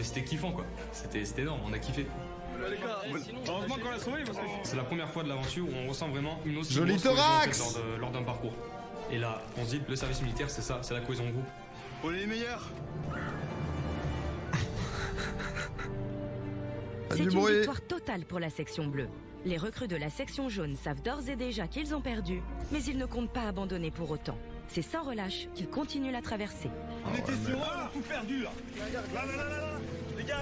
mais c'était kiffant quoi. C'était énorme, on a kiffé. Les gars, heureusement qu'on l'a sauvé parce que c'est la première fois de l'aventure où on ressent vraiment une aussi Joli grosse cohésion, thorax en fait, lors d'un parcours. Et là, on se dit, le service militaire, c'est ça, c'est la cohésion de groupe. on est les meilleurs. Pas C'est du une bruit. victoire totale pour la section bleue. Les recrues de la section jaune savent d'ores et déjà qu'ils ont perdu, mais ils ne comptent pas abandonner pour autant. C'est sans relâche qu'ils continuent la traversée. On était sur eux, on a tout perdu là. Là. Les gars.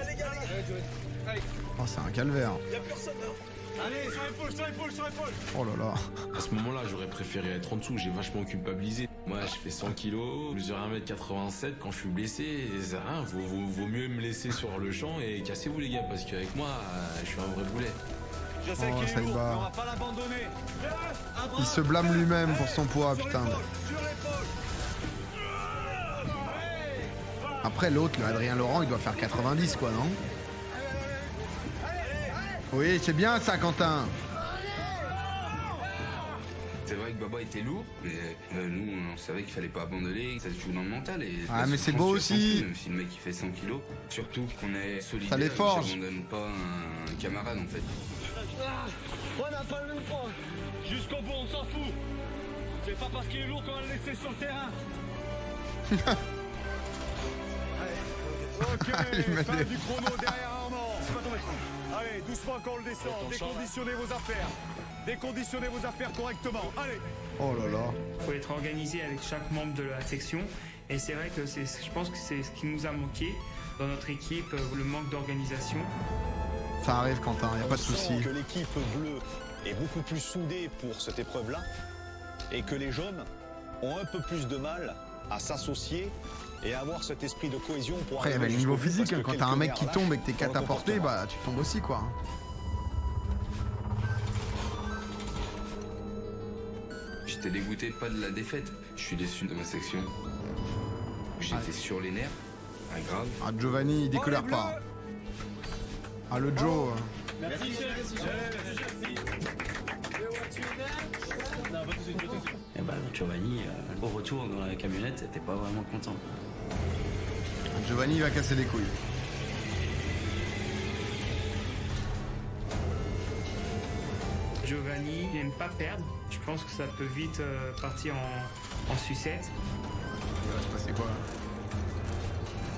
Oh, c'est un calvaire. Y'a personne là. Allez, sur épaule. Oh là là. À ce moment-là, j'aurais préféré être en dessous, j'ai vachement culpabilisé. Moi, je fais 100 kilos, je mesure 1m87, quand je suis blessé, vaut mieux me laisser sur le champ et cassez-vous les gars, parce qu'avec moi, je suis un vrai boulet. Je sais Oh, qu'il ça est y lourd, va. mais on va pas l'abandonner. Il se blâme lui-même pour son poids, putain. Sur l'épaule. Après, l'autre, le Adrien Laurent, il doit faire 90, quoi, non? Oui, c'est bien ça, Quentin. C'est vrai que Baba était lourd, mais nous on savait qu'il fallait pas abandonner, ça se joue dans le mental. Et Ah, mais c'est on beau se aussi. sent plus, même si le mec il fait 100 kilos, surtout qu'on est solidaire, Ça les forge. on donne pas un camarade en fait. On n'a pas le même point. Jusqu'au bout, on s'en fout. C'est pas parce qu'il est lourd qu'on va le laisser sur le terrain. Ok, Il met fin des- du chrono derrière Armand. Allez, doucement quand on le descend. Déconditionnez vos affaires. Déconditionnez vos affaires correctement. Allez. Oh là là. Il faut être organisé avec chaque membre de la section. Et c'est vrai que je pense que c'est ce qui nous a manqué dans notre équipe, le manque d'organisation. Ça arrive, Quentin, y a pas de On sent souci. que l'équipe bleue est beaucoup plus soudée pour cette épreuve-là et que les jaunes ont un peu plus de mal à s'associer et à avoir cet esprit de cohésion pour Après, il y avait le arriver niveau jusqu'au bout, physique, hein. parce Quand que t'as un mec quelques qui tombe et que t'es nerfs lâchent catapulté, dans le bah tu tombes aussi, quoi. J'étais dégoûté pas de la défaite, je suis déçu de ma section. J'étais sur les nerfs, grave. Ah, Giovanni, il décolère pas. Ah, le Joe. Et bah Giovanni, au retour dans la camionnette, était pas vraiment content. Giovanni, il va casser les couilles. Giovanni n'aime pas perdre. Je pense que ça peut vite partir en sucette. Il va se passer quoi, là?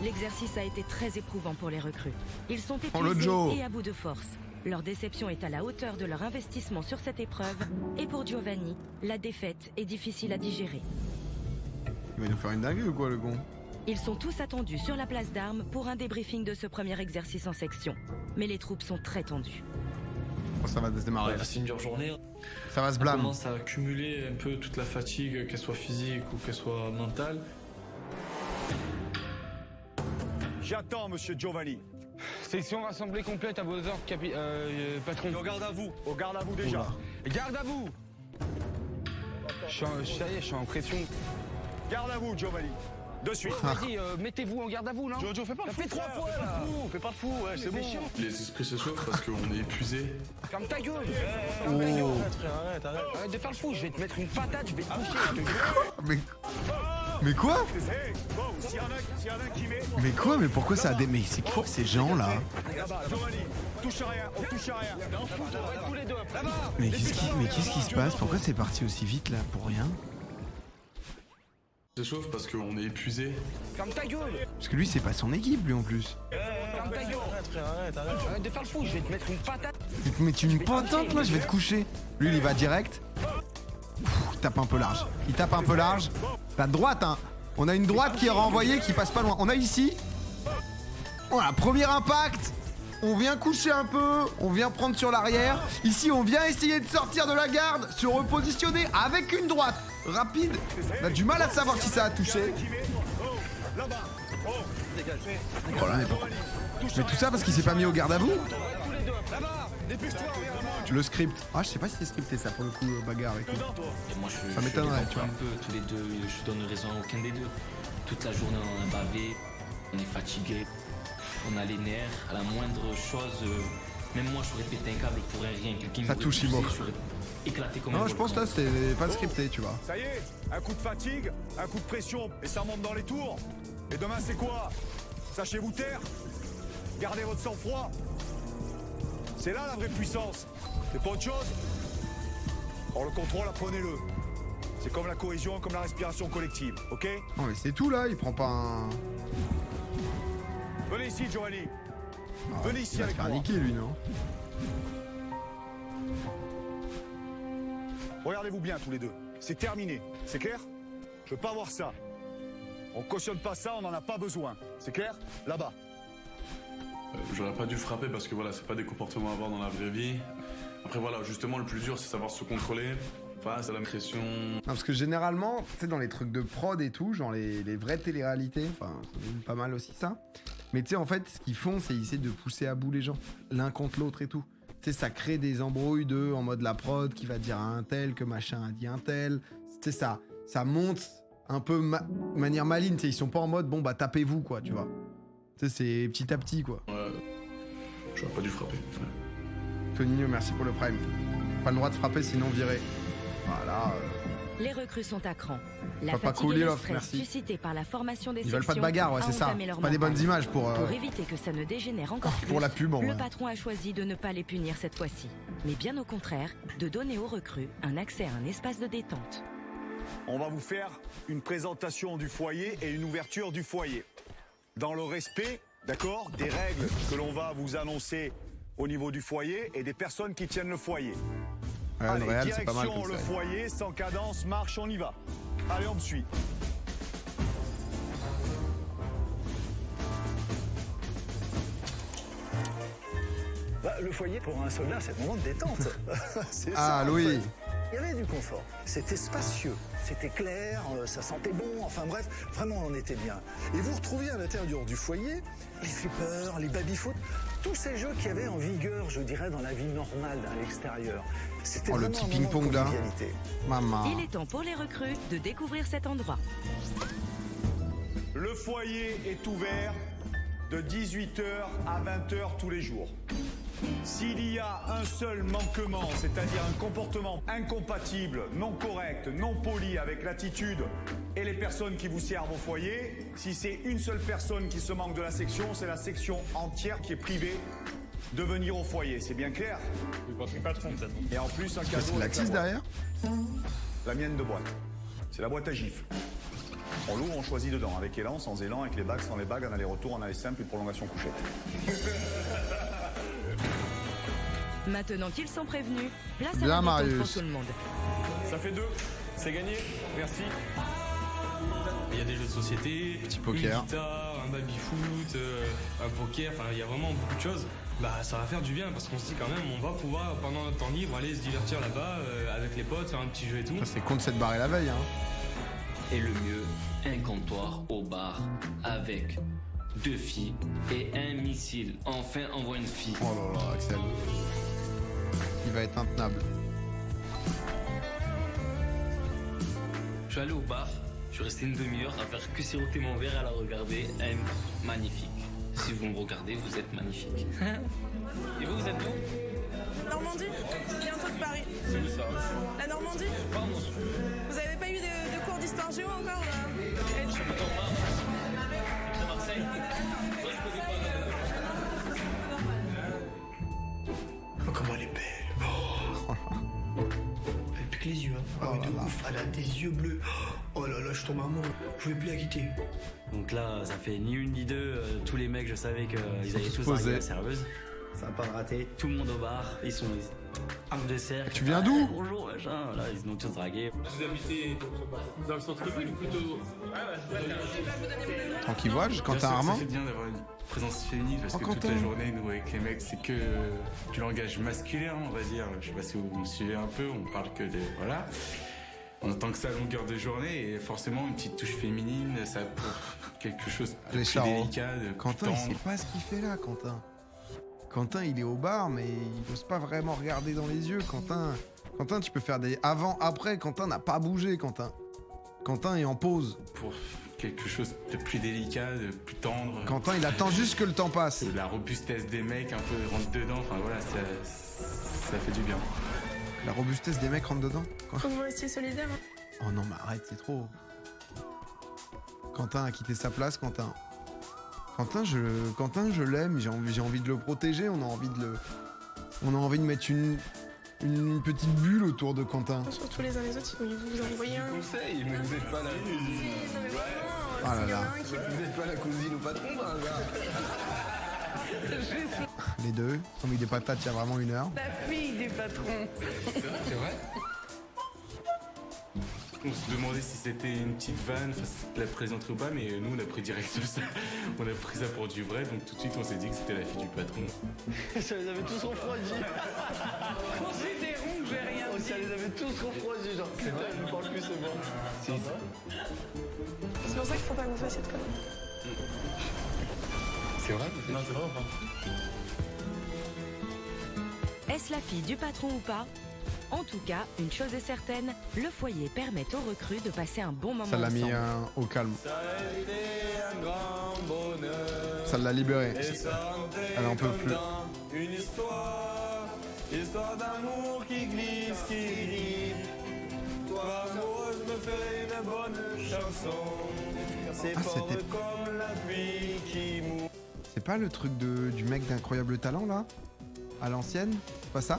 L'exercice a été très éprouvant pour les recrues. Ils sont Oh, le épuisés Joe. et à bout de force. Leur déception est à la hauteur de leur investissement sur cette épreuve. Et pour Giovanni, la défaite est difficile à digérer. Il va nous faire une dinguerie ou quoi, le con? Ils sont tous attendus sur la place d'armes pour un débriefing de ce premier exercice en section. Mais les troupes sont très tendues. Oh, ça va se démarrer, là. C'est une dure journée. Ça va se On blâmer. commence à accumuler un peu toute la fatigue, qu'elle soit physique ou qu'elle soit mentale. J'attends, monsieur Giovanni. Section rassemblée complète à vos ordres, patron. Et au garde à vous déjà. Oula. Garde à vous. Ça y est, je suis en pression. Garde à vous, Giovanni. De suite. Vas-y, mettez-vous en garde à vous, là. Jojo, fais pas le fou. fait 3 fois, là. Fais pas le fou, ouais, c'est bon. Les esprits se chauffent parce qu'on est épuisé. Ferme ta gueule. Oh. Arrête de faire le fou, je vais te mettre une patate, je vais te coucher. je te jure. Mais quoi? Hey, bon, s'il y en a qui met. Mais quoi? Mais pourquoi ça a des... Mais c'est quoi ces gens, là? Là-bas, Giovanni, touche à rien, on touche à rien. Tous les deux. Là-bas. Mais qu'est-ce qui se passe? Pourquoi c'est parti aussi vite, là? Pour rien? Se chauffe parce qu'on est épuisé. Ferme ta gueule. Parce que lui, c'est pas son équipe, lui, en plus. Ferme ta gueule. Arrête de faire le fou, je vais te mettre une patate. Mais tu me patentes, là, je vais te coucher. Lui, il y va direct. Il tape un peu large. Il tape un peu large. La droite, hein. On a une droite qui est renvoyée, qui passe pas loin. On a ici. Voilà, premier impact. On vient coucher un peu. On vient prendre sur l'arrière. Ici, on vient essayer de sortir de la garde. Se repositionner avec une droite rapide. On a du mal à savoir si ça a touché. Là-bas. Oh, Oh là, mais tout ça parce qu'il s'est pas mis au garde à vous. Tous les deux. Là-bas. dépêche-toi, viens. Le script. Ah, je sais pas si c'est scripté ça pour le coup, bagarre et tout. Dedans, toi. Et moi, Ça m'étonnerait, tu vois. un peu tous les deux, je donne raison à aucun des deux. Toute la journée, on a bavé, on est fatigué, on a les nerfs, à la moindre chose, même moi, j'aurais pété un câble pour rien. Quelqu'un Ça m'aurait touche, poussé, Imo. j'aurais éclaté comme un Non, je pense volcan. là, c'est pas scripté, tu vois. Ça y est, un coup de fatigue, un coup de pression, et ça monte dans les tours. Et demain, c'est quoi? Sachez vous taire. Gardez votre sang-froid. C'est là la vraie puissance. C'est pas autre chose. Or le contrôle, apprenez-le. C'est comme la cohésion, comme la respiration collective, ok? Non mais c'est tout là, il prend pas un... Venez ici, Giovanni. Ah, Venez il ici va se avec faire moi. niquer lui, non? Regardez-vous bien tous les deux. C'est terminé, c'est clair? Je veux pas voir ça. On cautionne pas ça, on en a pas besoin. C'est clair? Là-bas. J'aurais pas dû le frapper parce que voilà, c'est pas des comportements à avoir dans la vraie vie. Après voilà, justement le plus dur c'est savoir se contrôler face à la pression. Non, parce que généralement, tu sais, dans les trucs de prod et tout, genre les vraies télé-réalités, enfin, c'est pas mal aussi ça. Mais tu sais, en fait, ce qu'ils font, c'est essayer de pousser à bout les gens, l'un contre l'autre et tout. Tu sais, ça crée des embrouilles de, en mode la prod qui va dire à un tel que machin a dit un tel. Tu sais, ça monte un peu de manière maligne, tu sais, ils sont pas en mode, bon, bah, tapez-vous, quoi, tu vois. Tu sais, c'est petit à petit, quoi. J'aurais pas dû frapper. Ouais. Toninho, merci pour le prime. Pas le droit de frapper, sinon viré. Voilà. Les recrues sont à cran. La Papa fatigue et Cooley le Love, stress merci. suscités par la formation des Ils sections veulent pas de bagarre, ouais, a c'est ça. entamé leur Pas des moral. bonnes images pour... Pour éviter que ça ne dégénère encore plus, pour la pub, en le vrai. patron a choisi de ne pas les punir cette fois-ci, mais bien au contraire, de donner aux recrues un accès à un espace de détente. On va vous faire une présentation du foyer et une ouverture du foyer. Dans le respect, d'accord, des règles que l'on va vous annoncer au niveau du foyer et des personnes qui tiennent le foyer. Ouais, Allez, le réel, c'est pas mal direction comme le ça. foyer, sans cadence, marche, on y va. Allez, on me suit. Bah, le foyer, pour un soldat, c'est le moment de détente. C'est Ah, ça, en Louis. fait. Il y avait du confort. C'était spacieux, c'était clair, ça sentait bon, enfin bref, vraiment on était bien. Et vous retrouviez à l'intérieur du foyer les flippers, les baby-foot, tous ces jeux qui avaient en vigueur, je dirais, dans la vie normale à l'extérieur. C'était Oh, le vraiment petit un moment de ping-pong, là. convivialité. Maman. Il est temps pour les recrues de découvrir cet endroit. Le foyer est ouvert de 18h à 20h tous les jours. S'il y a un seul manquement, c'est-à-dire un comportement incompatible, non correct, non poli avec l'attitude et les personnes qui vous servent au foyer, si c'est une seule personne qui se manque de la section, c'est la section entière qui est privée de venir au foyer. C'est bien clair? Et en plus, un cadeau. C'est avec l'axis la boîte. derrière? La mienne de boîte. C'est la boîte à gifles. On l'ouvre, on choisit dedans, avec élan, sans élan, avec les bagues, sans les bagues, en aller-retour, en aller simple, une prolongation couchette. Maintenant qu'ils sont prévenus, place à Bien, la détente Marius. pour tout le monde. Ça fait 2, c'est gagné, merci. Il y a des jeux de société, poker. une guitare, un baby-foot, un poker, enfin il y a vraiment beaucoup de choses. Bah ça va faire du bien parce qu'on se dit quand même on va pouvoir pendant notre temps libre aller se divertir là-bas avec les potes, faire un petit jeu et tout. Ça, c'est con de s'être barré la veille, hein. Et le mieux, un comptoir au bar avec 2 filles et un missile. Enfin, envoie une fille. Oh là là, Axel. Il va être intenable. Je suis allé au bar, je suis resté une demi-heure à faire que siroter mon verre, à la regarder. Elle est magnifique. Si vous me regardez, vous êtes magnifique. Et vous êtes d'où? Normandie, bientôt de Paris. C'est où ça? La Normandie? Pardon. Vous avez pas eu de cours d'histoire géo encore là? Je suis content. C'est Marseille. Moi, je connais pas. Oh, comment elle est belle. Oh. Elle pique les yeux. Hein. Ah oui, de ouf. Elle a des yeux bleus. Oh là là, je tombe amoureux. Je vais plus la quitter. Donc là, ça fait ni une ni deux. Tous les mecs, je savais qu'ils allaient tous draguer la serveuse. Ça va pas le rater. Tout le monde au bar. Ils sont armes de cercle. Tu viens d'où? Bonjour, machin. Là, ils ont tous dragué. Vous habitez dans le centre-ville ou plutôt? Tranquille voyage, Quentin Armand. Ça fait bien d'avoir une présence féminine parce que toute la journée, nous avec les mecs, c'est que du langage masculin, on va dire. Je sais pas si vous me suivez un peu, on parle que de. Voilà. On entend que ça à longueur de journée et forcément une petite touche féminine, ça apporte quelque chose de Les plus charros. délicat, de plus Quentin, il tendre. sait pas ce qu'il fait là, Quentin. Quentin, il est au bar, mais il n'ose pas vraiment regarder dans les yeux. Quentin, tu peux faire des avant, après. Quentin n'a pas bougé, Quentin. Quentin est en pause. Pour quelque chose de plus délicat, de plus tendre. Quentin, il attend juste que le temps passe. La robustesse des mecs, un peu rentre dedans, enfin voilà, ça fait du bien. La robustesse des mecs rentre dedans. Quoi. Faut que vous restiez solidaire. Hein. Oh non, mais arrête, c'est trop. Quentin a quitté sa place, Quentin. Quentin, je l'aime, j'ai envie de le protéger, on a envie de mettre une petite bulle autour de Quentin. Surtout les uns les autres, ils vont vous envoyer un conseil, mais vous n'êtes pas la cousine. Ah là là. Vous n'êtes pas la cousine au patron, ben, Les deux, ont mis des patates il y a vraiment 1 heure. La fille du patron. C'est vrai? On se demandait si c'était une petite vanne, enfin, si c'était la plaisanterie ou pas, mais nous on a pris direct ça. On a pris ça pour du vrai, donc tout de suite on s'est dit que c'était la fille du patron. Ça les avait tous refroidis. Considérons que j'ai rien dit. Ça les avait tous refroidis, genre putain, je ne parle plus, c'est bon. C'est pour ça qu'il faut pas que vous fassiez de conneries. C'est vrai? Non, c'est vrai ou pas? Est-ce la fille du patron ou pas? En tout cas, une chose est certaine, le foyer permet aux recrues de passer un bon moment Ça l'a mis ensemble. au calme. Ça a été un grand bonheur. Ça l'a libéré. Elle en peut plus. Une histoire d'amour qui glisse, qui grippe. Toi, amoureuse, me ferais une bonne chanson. C'est pauvre c'était- comme la pluie qui mouille. C'est pas le truc du mec d'Incroyable Talent là? À l'ancienne? C'est pas ça?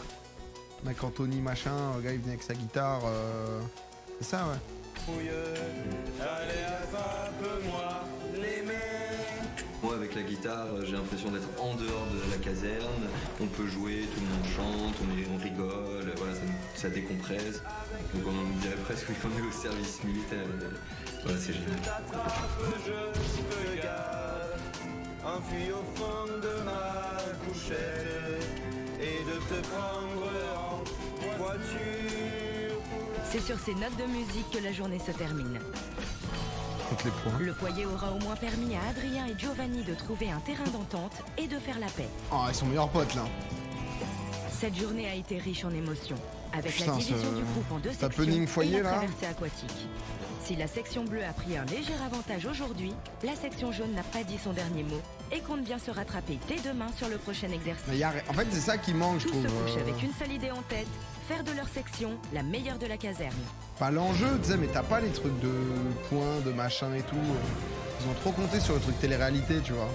Mec Anthony machin, le gars il venait avec sa guitare. C'est ça ouais. Allez, attrape-moi les mains. Moi, avec la guitare, j'ai l'impression d'être en dehors de la caserne. On peut jouer, tout le monde chante, on rigole, voilà, ça décompresse. Donc on dirait presque qu'on est au service militaire. Voilà, c'est génial. Je te garde, enfui au fond de ma couchette, et de te prendre en voiture. C'est sur ces notes de musique que la journée se termine. Compte les points. Le foyer aura au moins permis à Adrien et Giovanni de trouver un terrain d'entente et de faire la paix. Oh, ils sont meilleurs potes là. Cette journée a été riche en émotions, avec Putain, la division ce- du groupe en 2 cet sections happening foyer, et la là. traversée aquatique. Si la section bleue a pris un léger avantage aujourd'hui, la section jaune n'a pas dit son dernier mot et compte bien se rattraper dès demain sur le prochain exercice. Mais en fait c'est ça qui manque je Tous trouve. se couchent avec une seule idée en tête, faire de leur section la meilleure de la caserne. Pas l'enjeu, tu sais, mais t'as pas les trucs de points, de machin et tout. Ils ont trop compté sur le truc télé-réalité, tu vois.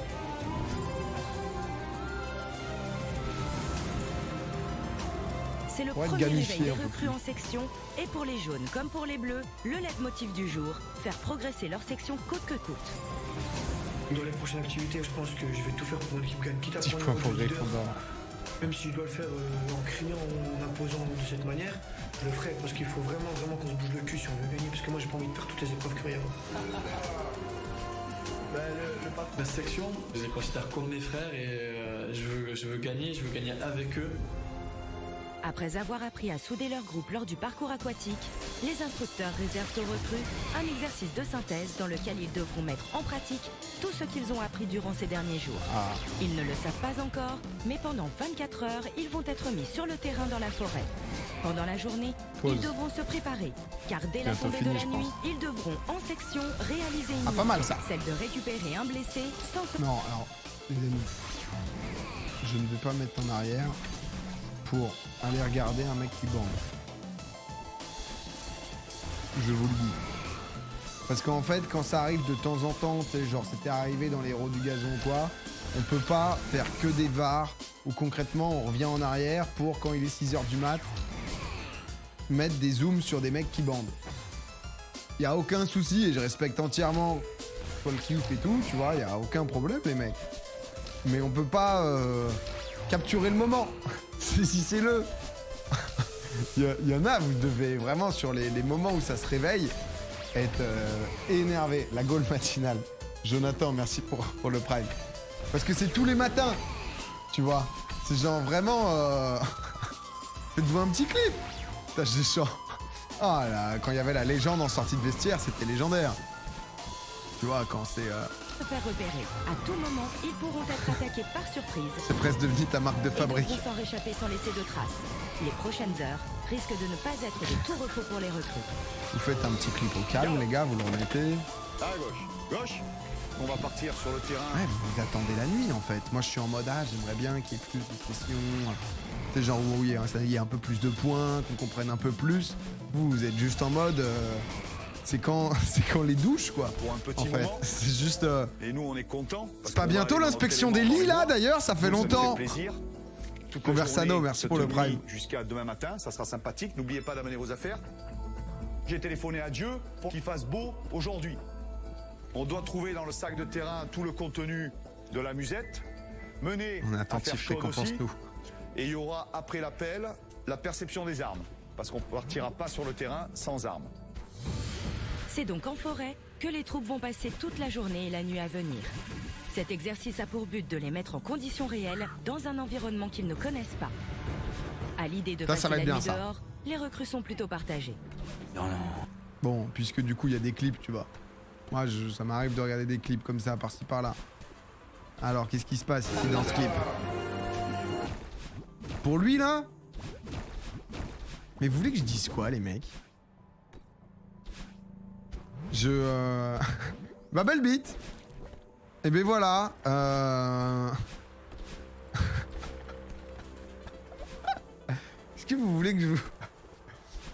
C'est le Pour être premier gamifié réveil des un peu recrues en section et pour les jaunes comme pour les bleus, le leitmotiv du jour, faire progresser leur section coûte que coûte. Dans les prochaines activités, je pense que je vais tout faire pour que mon équipe gagne. Quitte à Petit prendre point le pour rôle de Greg leader, Fondor. même si je dois le faire en criant, en imposant de cette manière, je le ferai parce qu'il faut vraiment qu'on se bouge le cul si on veut gagner. Parce que moi, j'ai pas envie de perdre toutes les épreuves qu'il va y avoir. La section, je les considère comme mes frères et je veux gagner avec eux. Après avoir appris à souder leur groupe lors du parcours aquatique, les instructeurs réservent aux recrues un exercice de synthèse dans lequel ils devront mettre en pratique tout ce qu'ils ont appris durant ces derniers jours. Ah. Ils ne le savent pas encore, mais pendant 24 heures, ils vont être mis sur le terrain dans la forêt. Pendant la journée, Pause. ils devront se préparer, car dès la Bientôt tombée fini, de la je nuit, pense. ils devront en section réaliser une Ah, pas mal, mission, ça. celle de récupérer un blessé sans se... Non, alors, les amis, je ne vais pas mettre en arrière pour aller regarder un mec qui bande. Je vous le dis. Parce qu'en fait, quand ça arrive de temps en temps, tu sais, genre c'était arrivé dans les héros du gazon ou quoi, on peut pas faire que des VAR ou concrètement on revient en arrière pour quand il est 6h du mat, mettre des zooms sur des mecs qui bandent. Y a aucun souci et je respecte entièrement Paul Kiuf et tout, tu vois, y a aucun problème les mecs. Mais on peut pas capturer le moment. Si le. Il y en a, vous devez vraiment sur les moments où ça se réveille être énervé. La Gaule matinale. Jonathan, merci pour le prime. Parce que c'est tous les matins, tu vois. C'est genre vraiment... Faites-vous un petit clip. Putain, j'ai chaud. Ah là, quand il y avait la légende en sortie de vestiaire, c'était légendaire. Tu vois, quand c'est... se faire repérer. À tout moment, ils pourront être attaqués par surprise. C'est presque devenu ta marque de fabrique. Ils devront s'en réchapper sans laisser de traces. Les prochaines heures risquent de ne pas être de tout repos pour les recrues. Vous faites un petit clip au calme, les gars, vous le remettez. À gauche. Gauche. On va partir sur le terrain. Ouais, vous attendez la nuit en fait. Moi je suis en mode j'aimerais bien qu'il y ait plus de sessions. C'est genre où il y a un peu plus de points, qu'on comprenne un peu plus. Vous êtes juste en mode c'est quand les douches quoi. Pour un petit en fait, moment. c'est juste. Et nous, on est contents. C'est pas bientôt l'inspection des lits là d'ailleurs, ça fait longtemps. Plaisir. Conversano, merci pour le prime. Jusqu'à demain matin, ça sera sympathique. N'oubliez pas d'amener vos affaires. J'ai téléphoné à Dieu pour qu'il fasse beau aujourd'hui. On doit trouver dans le sac de terrain tout le contenu de la musette. Mener on est à faire attentif, chaude aussi. récompense-nous. Et il y aura après l'appel la perception des armes. Parce qu'on ne partira pas sur le terrain sans armes. C'est donc en forêt que les troupes vont passer toute la journée et la nuit à venir. Cet exercice a pour but de les mettre en conditions réelles dans un environnement qu'ils ne connaissent pas. À l'idée de passer la nuit dehors, les recrues sont plutôt partagées. Bon, puisque du coup il y a des clips, tu vois. Moi, ça m'arrive de regarder des clips comme ça, par-ci par-là. Alors, qu'est-ce qui se passe ici dans ce clip? Pour lui là? Mais vous voulez que je dise quoi, les mecs? Bah, belle bite. Et ben voilà. Est-ce que vous voulez que je vous...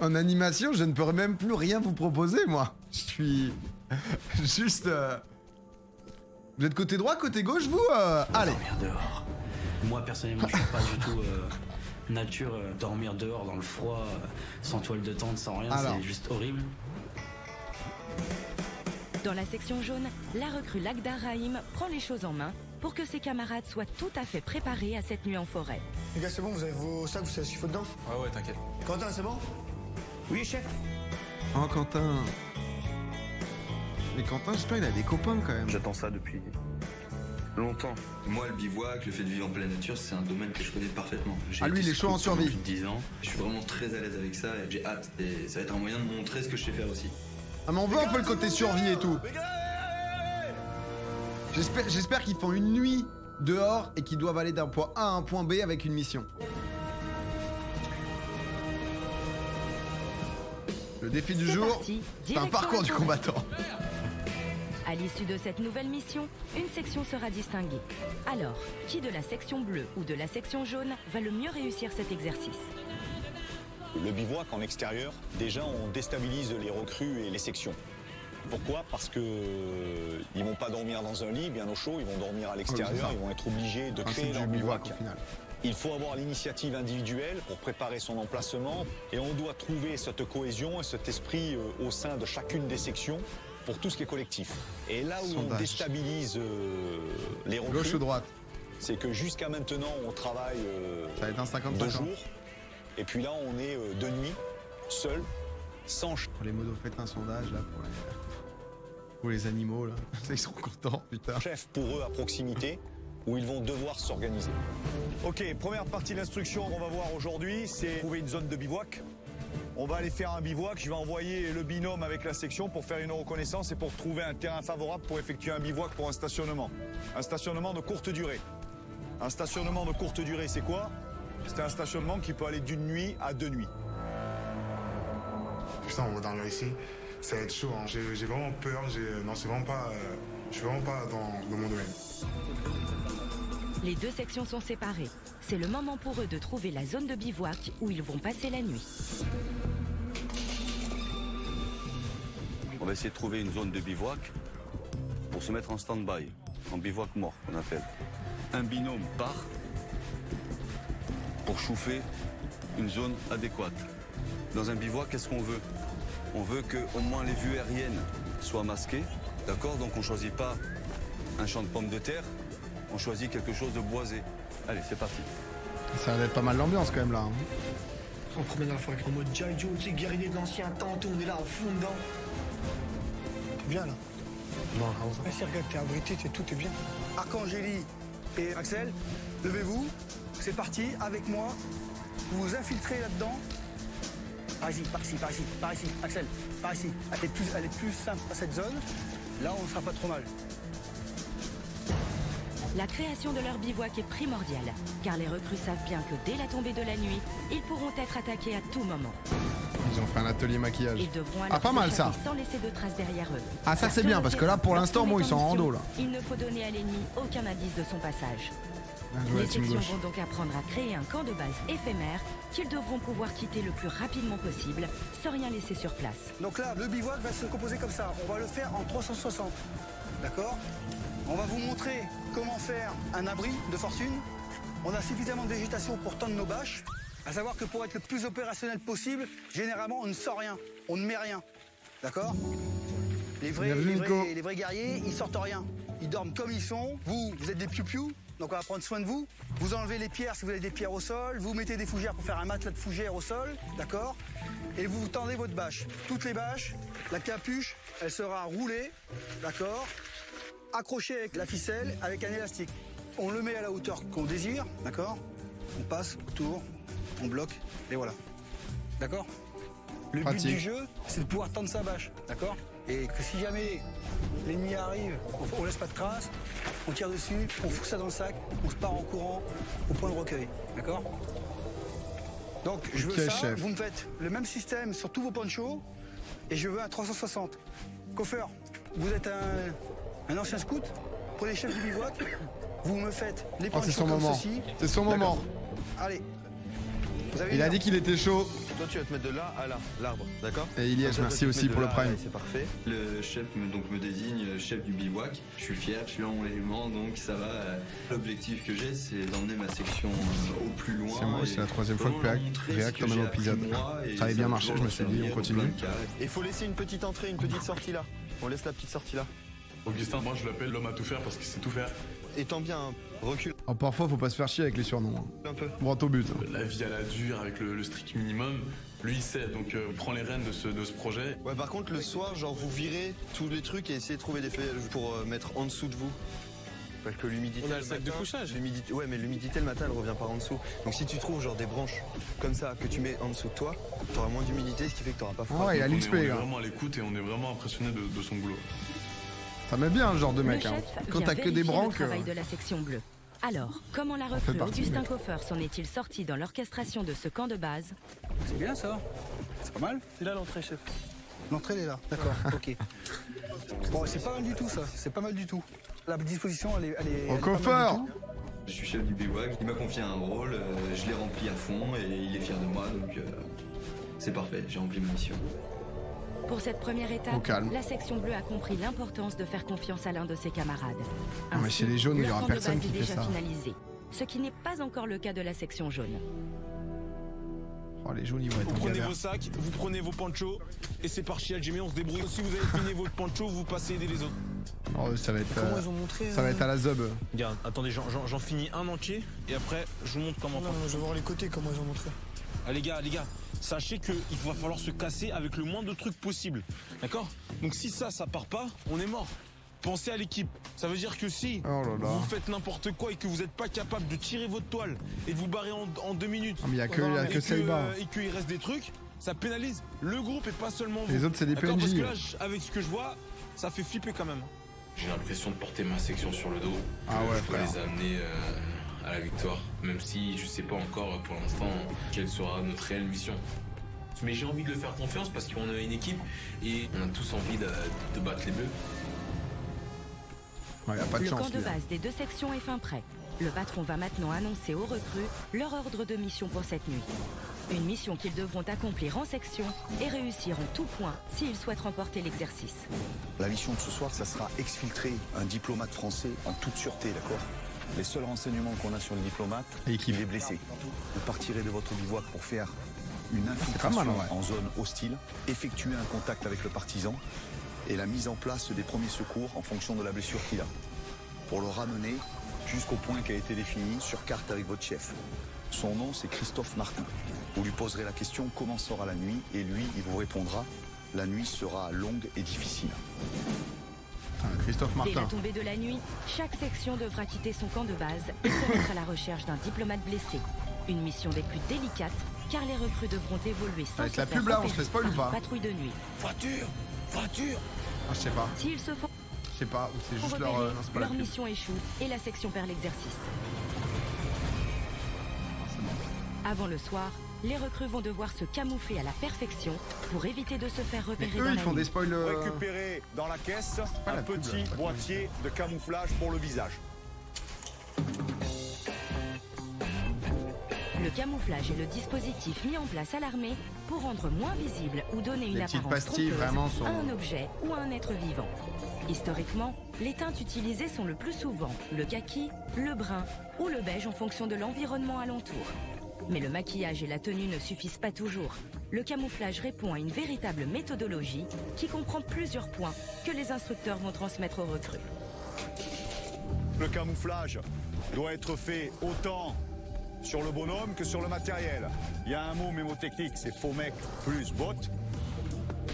En animation, je ne peux même plus rien vous proposer, moi. Je suis... juste... Vous êtes côté droit, côté gauche, vous allez. Dormir dehors. Moi, personnellement, je suis pas du tout nature. Dormir dehors dans le froid, sans toile de tente, sans rien, c'est juste horrible. Dans la section jaune, la recrue Lagda Rahim prend les choses en main pour que ses camarades soient tout à fait préparés à cette nuit en forêt. Les gars, c'est bon, vous avez vos sacs, vous savez ce qu'il faut dedans? Ouais, t'inquiète. Quentin, c'est bon? Oui, chef. Oh, Quentin. Mais Quentin, je sais pas, il a des copains quand même. J'attends ça depuis longtemps. Moi, le bivouac, le fait de vivre en pleine nature, c'est un domaine que je connais parfaitement. Ah, lui, il est chaud en survie. Depuis 10 ans. Je suis vraiment très à l'aise avec ça et j'ai hâte. Et ça va être un moyen de montrer ce que je sais faire aussi. Ah, mais on veut un peu le côté survie et tout. J'espère qu'ils font une nuit dehors et qu'ils doivent aller d'un point A à un point B avec une mission. Le défi du jour, c'est un parcours du combattant. À l'issue de cette nouvelle mission, une section sera distinguée. Alors, qui de la section bleue ou de la section jaune va le mieux réussir cet exercice? Le bivouac en extérieur, déjà on déstabilise les recrues et les sections. Pourquoi? Parce que ils vont pas dormir dans un lit bien au chaud, ils vont dormir à l'extérieur, ils vont être obligés de créer leur bivouac. Il faut avoir l'initiative individuelle pour préparer son emplacement et on doit trouver cette cohésion et cet esprit au sein de chacune des sections pour tout ce qui est collectif. Et là où on déstabilise les recrues, gauche ou droite, c'est que jusqu'à maintenant on travaille ça va être un 50-50. 2 jours. Et puis là, on est de nuit, seul, sans... Pour les modos, faites un sondage, là, pour les animaux, là. Ils seront contents, putain. Chef pour eux à proximité, où ils vont devoir s'organiser. Ok, première partie de l'instruction qu'on va voir aujourd'hui, c'est trouver une zone de bivouac. On va aller faire un bivouac, je vais envoyer le binôme avec la section pour faire une reconnaissance et pour trouver un terrain favorable pour effectuer un bivouac pour un stationnement. Un stationnement de courte durée. Un stationnement de courte durée, c'est quoi? C'est un stationnement qui peut aller d'une nuit à 2 nuits. Putain, on va dormir ici, ça va être chaud. Hein. J'ai vraiment peur. Non, c'est vraiment pas. Je suis vraiment pas dans mon domaine. Les deux sections sont séparées. C'est le moment pour eux de trouver la zone de bivouac où ils vont passer la nuit. On va essayer de trouver une zone de bivouac pour se mettre en stand-by, en bivouac mort, qu'on appelle. Un binôme part pour chauffer une zone adéquate. Dans un bivouac, qu'est-ce qu'on veut? On veut que au moins les vues aériennes soient masquées, d'accord? Donc on choisit pas un champ de pommes de terre, on choisit quelque chose de boisé. Allez, c'est parti. Ça va être pas mal l'ambiance quand même là. Hein. On promène dans la forêt en mode G.I. Joe, tu sais, guerrier de l'ancien temps, on est là au fond dedans. T'es bien là? Non, vas-y, regarde, t'es abrité, tout est bien. Arcangélie et Axel, levez-vous, c'est parti, avec moi. Vous vous infiltrez là-dedans. Par ici, par ici, par ici, par ici, Axel, par ici. Elle est plus simple à cette zone. Là, on ne sera pas trop mal. La création de leur bivouac est primordiale, car les recrues savent bien que dès la tombée de la nuit, ils pourront être attaqués à tout moment. Ils ont fait un atelier maquillage. Ils devront alors pas mal ça. sans laisser de traces derrière eux. Ah ça c'est bien, parce que là pour l'instant, moi ils sont en rando là. Il ne faut donner à l'ennemi aucun indice de son passage. Les sections vont donc apprendre à créer un camp de base éphémère qu'ils devront pouvoir quitter le plus rapidement possible sans rien laisser sur place. Donc là, le bivouac va se composer comme ça. On va le faire en 360. D'accord? On va vous montrer comment faire un abri de fortune. On a suffisamment de végétation pour tendre nos bâches. À savoir que pour être le plus opérationnel possible, généralement, on ne sort rien. On ne met rien. D'accord? Les vrais guerriers, ils sortent rien. Ils dorment comme ils sont. Vous êtes des piou-piou. Donc on va prendre soin de vous. Vous enlevez les pierres si vous avez des pierres au sol. Vous mettez des fougères pour faire un matelas de fougères au sol. D'accord? Et vous tendez votre bâche. Toutes les bâches, la capuche, elle sera roulée. D'accord? Accrochée avec la ficelle, avec un élastique. On le met à la hauteur qu'on désire. D'accord? On passe autour, on bloque, et voilà. D'accord? Le but du jeu, c'est de pouvoir tendre sa bâche. D'accord? Et que si jamais l'ennemi arrive, on laisse pas de traces, on tire dessus, on fout ça dans le sac, on se part en courant au point de recueil. D'accord? Donc je veux ça, chef. Vous me faites le même système sur tous vos ponchos et je veux un 360. Coiffeur, vous êtes un ancien scout, prenez chef du bivouac, vous me faites les ponchos comme ceci. C'est son moment. Allez. Il a dit qu'il était chaud. Toi, tu vas te mettre de là à là, l'arbre, d'accord? Et Iliès, merci aussi pour le prime. C'est parfait. Le chef me désigne chef du bivouac. Je suis fier, je suis en mon élément, donc ça va. L'objectif que j'ai, c'est d'emmener ma section au plus loin. C'est moi, c'est la troisième fois que React comme un épisode. Ça avait bien marché, je me suis dit, on continue. Il faut laisser une petite entrée, une petite sortie là. On laisse la petite sortie là. Augustin, moi je l'appelle l'homme à tout faire parce qu'il sait tout faire. Étant bien, recule. Alors parfois, faut pas se faire chier avec les surnoms. Hein. Un peu. Droit au but. La vie à la dure avec le strict minimum. Lui il sait, donc prend les rênes de ce projet. Ouais, par contre le soir, genre vous virez tous les trucs et essayez de trouver des feuilles pour mettre en dessous de vous. Parce que l'humidité. On a le sac de couchage. Ouais, mais l'humidité le matin elle revient par en dessous. Donc si tu trouves genre des branches comme ça que tu mets en dessous de toi, t'auras moins d'humidité, ce qui fait que t'auras pas froid. Ah ouais, il a l'XP, on est vraiment à l'écoute et on est vraiment impressionné de son boulot. Ça met bien le genre de mec. Hein. Quand t'as que des branques. Le travail de la section bleue. Alors, comment la recrue Augustin Coffeur s'en est-il sorti dans l'orchestration de ce camp de base? C'est bien ça. C'est pas mal. C'est là l'entrée, chef. L'entrée elle est là, d'accord, ok. Bon, c'est pas mal du tout ça, c'est pas mal du tout. La disposition elle est Au Coffeur. Je suis chef du bivouac, il m'a confié un rôle, je l'ai rempli à fond et il est fier de moi, donc c'est parfait, j'ai rempli ma mission. Pour cette première étape, la section bleue a compris l'importance de faire confiance à l'un de ses camarades. Non, mais chez les jaunes, il y aura personne qui fait déjà ça. Finalisé, ce qui n'est pas encore le cas de la section jaune. Oh, les jaunes, ils vont être en Vous prenez galère. vos sacs, vous prenez vos panchos et c'est parti Algémé, on se débrouille. Si vous avez fini votre pancho, vous passez aider les autres. Oh, ça va être. Comment ils ont montré, ça va être à la zub. Regarde, attendez, j'en finis un entier et après je vous montre comment. Non, je vais voir les côtés comment ils ont montré. Ah, les gars, sachez qu'il va falloir se casser avec le moins de trucs possible. D'accord? Donc si ça part pas, on est mort. Pensez à l'équipe. Ça veut dire que si vous faites n'importe quoi et que vous n'êtes pas capable de tirer votre toile et de vous barrer en 2 minutes, mais il y a que Seiba. Et qu'il reste des trucs, ça pénalise le groupe et pas seulement vous. Les autres, c'est des PNJ. Parce que là, avec ce que je vois, ça fait flipper quand même. J'ai l'impression de porter ma section sur le dos. Ah ouais, je dois les amener à la victoire. Même si je sais pas encore pour l'instant quelle sera notre réelle mission. Mais j'ai envie de le faire confiance parce qu'on a une équipe et on a tous envie de battre les Bleus. Ouais, y a pas de le chance, camp de base des deux sections est fin prêt. Le patron va maintenant annoncer aux recrues leur ordre de mission pour cette nuit. Une mission qu'ils devront accomplir en section et réussir en tout point s'ils souhaitent remporter l'exercice. La mission de ce soir, ça sera exfiltrer un diplomate français en toute sûreté, d'accord? Les seuls renseignements qu'on a sur le diplomate, il est blessé. Vous partirez de votre bivouac pour faire une infiltration en zone hostile, effectuer un contact avec le partisan et la mise en place des premiers secours en fonction de la blessure qu'il a, pour le ramener jusqu'au point qui a été défini sur carte avec votre chef. Son nom, c'est Christophe Martin. Vous lui poserez la question « Comment sera la nuit ?» et lui, il vous répondra « La nuit sera longue et difficile. » Christophe Martin. Dès la tombée de la nuit, chaque section devra quitter son camp de base et se mettre à la recherche d'un diplomate blessé. Une mission des plus délicates, car les recrues devront évoluer sans avec la pub là, on se fait spoil ou pas? Patrouille de nuit. Voiture! Ah, je sais pas. S'ils se font Je sais pas, ou c'est juste leur. Non, c'est pas la leur pub. mission échoue et la section perd l'exercice. Avant le soir, les recrues vont devoir se camoufler à la perfection pour éviter de se faire repérer eux, dans ils la font nuit. des spoilers. Récupérer dans la caisse un la pub, petit boîtier de camouflage pour le visage. Le camouflage est le dispositif mis en place à l'armée pour rendre moins visible ou donner une Les petites apparence pastilles, trompeuse vraiment, sont- à un objet ou à un être vivant. Historiquement, les teintes utilisées sont le plus souvent le kaki, le brun ou le beige en fonction de l'environnement alentour. Mais le maquillage et la tenue ne suffisent pas toujours. Le camouflage répond à une véritable méthodologie qui comprend plusieurs points que les instructeurs vont transmettre aux recrues. Le camouflage doit être fait autant sur le bonhomme que sur le matériel. Il y a un mot mémotechnique, c'est faux mec plus bot.